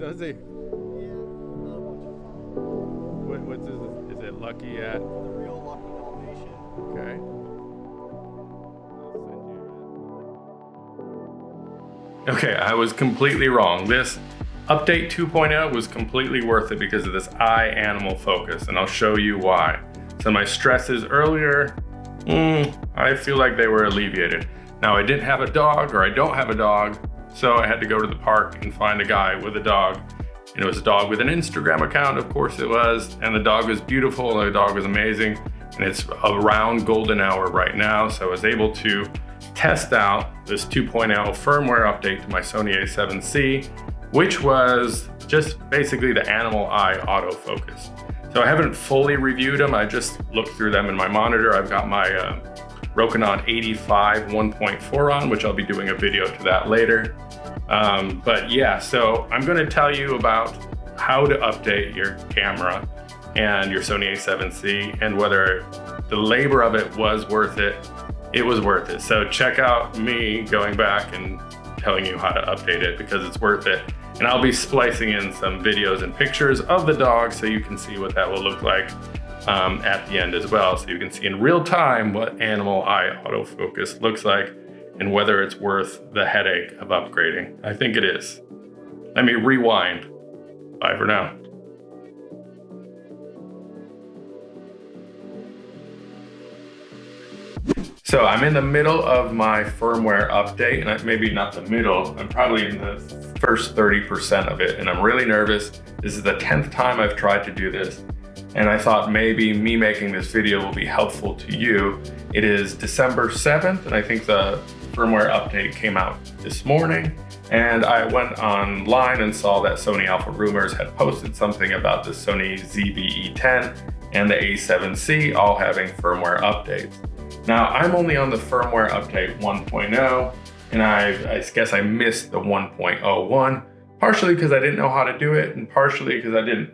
Does he? Yeah, not a bunch of fun. What's this? Is it Lucky at? The real Lucky Dalmatian. Okay. Okay, I was completely wrong. This update 2.0 was completely worth it because of this eye animal focus, and I'll show you why. So my stresses earlier, I feel like they were alleviated. Now I didn't have a dog, or I don't have a dog, so I had to go to the park and find a guy with a dog. And it was a dog with an Instagram account, of course it was, and the dog was beautiful, the dog was amazing, and it's around golden hour right now, so I was able to test out this 2.0 firmware update to my Sony A7C, which was just basically the Animal Eye Autofocus. So I haven't fully reviewed them, I just looked through them in my monitor. I've got my Rokinon 85 1.4 on, which I'll be doing a video to that later. But yeah, so I'm gonna tell you about how to update your camera and your Sony A7C and whether the labor of it was worth it. It was worth it. So check out me going back and telling you how to update it because it's worth it. And I'll be splicing in some videos and pictures of the dog so you can see what that will look like at the end as well. So you can see in real time what Animal Eye Autofocus looks like and whether it's worth the headache of upgrading. I think it is. Let me rewind. Bye for now. So I'm in the middle of my firmware update, and maybe not the middle, I'm probably in the first 30% of it, and I'm really nervous. This is the 10th time I've tried to do this, and I thought maybe me making this video will be helpful to you. It is December 7th, and I think the firmware update came out this morning, and I went online and saw that Sony Alpha Rumors had posted something about the Sony ZV-E10 and the A7C all having firmware updates. Now, I'm only on the firmware update 1.0, and I guess I missed the 1.01, partially because I didn't know how to do it, and partially because I didn't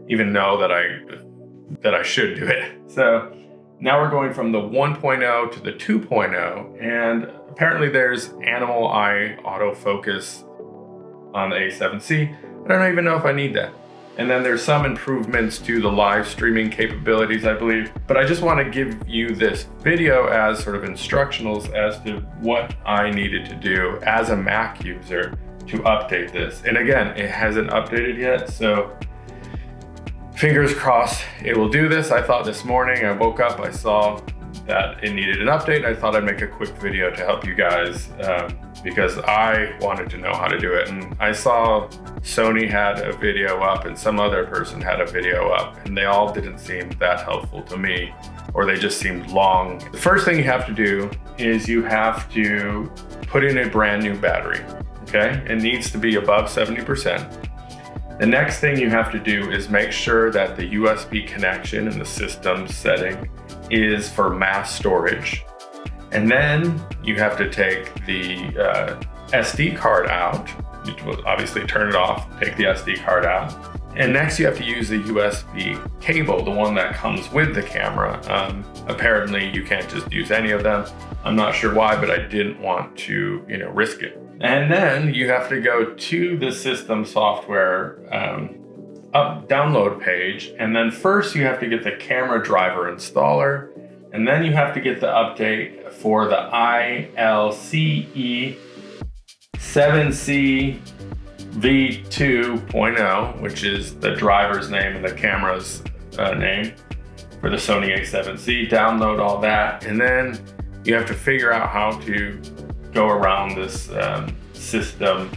even know that I should do it. So now we're going from the 1.0 to the 2.0, and apparently there's Animal Eye Autofocus on the A7C. I don't even know if I need that. And then there's some improvements to the live streaming capabilities, I believe. But I just want to give you this video as sort of instructionals as to what I needed to do as a Mac user to update this. And again, it hasn't updated yet, so fingers crossed it will do this. I thought this morning, I woke up, I saw that it needed an update. I thought I'd make a quick video to help you guys because I wanted to know how to do it. And I saw Sony had a video up and some other person had a video up, and they all didn't seem that helpful to me, or they just seemed long. The first thing you have to do is you have to put in a brand new battery, okay? It needs to be above 70%. The next thing you have to do is make sure that the USB connection in the system setting is for mass storage. And then you have to take the SD card out. You will obviously turn it off, take the SD card out. And next you have to use the USB cable, the one that comes with the camera. Apparently you can't just use any of them. I'm not sure why, but I didn't want to, risk it. And then you have to go to the system software download page. And then first you have to get the camera driver installer. And then you have to get the update for the ILCE 7C V2.0, which is the driver's name and the camera's name for the Sony A7C. Download all that, and then you have to figure out how to go around this system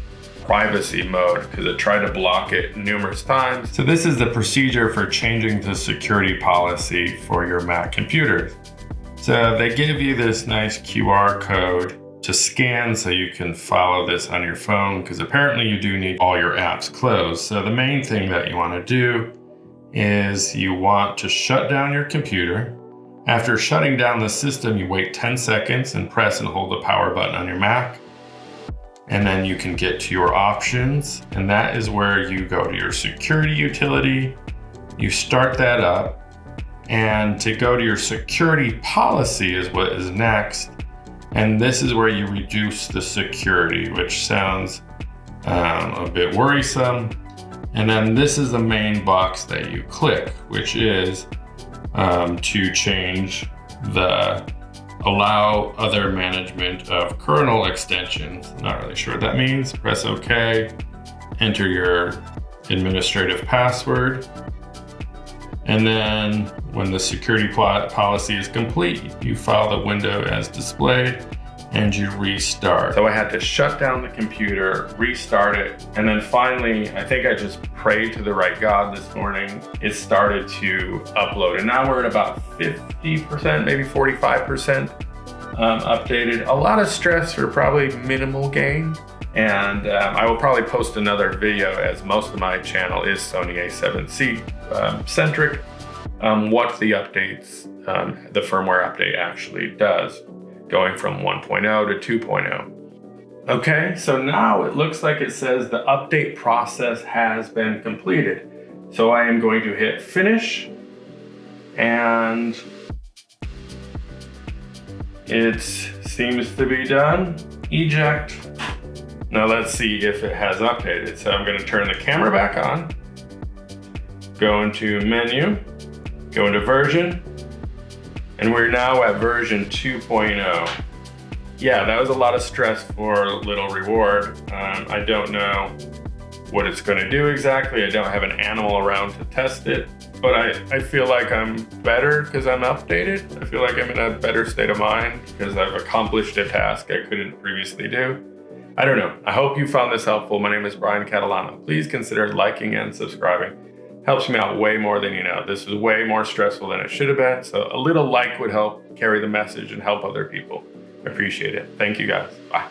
privacy mode because it tried to block it numerous times. So this is the procedure for changing the security policy for your Mac computers. So they give you this nice QR code to scan so you can follow this on your phone, because apparently you do need all your apps closed. So the main thing that you want to do is you want to shut down your computer. After shutting down the system, you wait 10 seconds and press and hold the power button on your Mac. And then you can get to your options, and that is where you go to your security utility. You start that up, and to go to your security policy is what is next. And this is where you reduce the security, which sounds a bit worrisome. And then this is the main box that you click, which is to change the allow other management of kernel extensions. Not really sure what that means. Press OK, enter your administrative password. And then when the security policy is complete, you file the window as displayed and you restart. So I had to shut down the computer, restart it, and then finally, I think I just prayed to the right God this morning. It started to upload, and now we're at about 50%, maybe 45% updated. A lot of stress for probably minimal gain. And I will probably post another video, as most of my channel is Sony A7C centric, what the updates, the firmware update actually does, going from 1.0 to 2.0. Okay, so now it looks like it says the update process has been completed. So I am going to hit finish, and it seems to be done. Eject. Now let's see if it has updated. So I'm going to turn the camera back on, go into menu, go into version, and we're now at version 2.0. Yeah, that was a lot of stress for little reward. I don't know what it's going to do exactly. I don't have an animal around to test it, but I feel like I'm better because I'm updated. I feel like I'm in a better state of mind because I've accomplished a task I couldn't previously do. I don't know. I hope you found this helpful. My name is Brian Catalano. Please consider liking and subscribing. Helps me out way more than you know. This was way more stressful than it should have been. So a little like would help carry the message and help other people. I appreciate it. Thank you guys. Bye.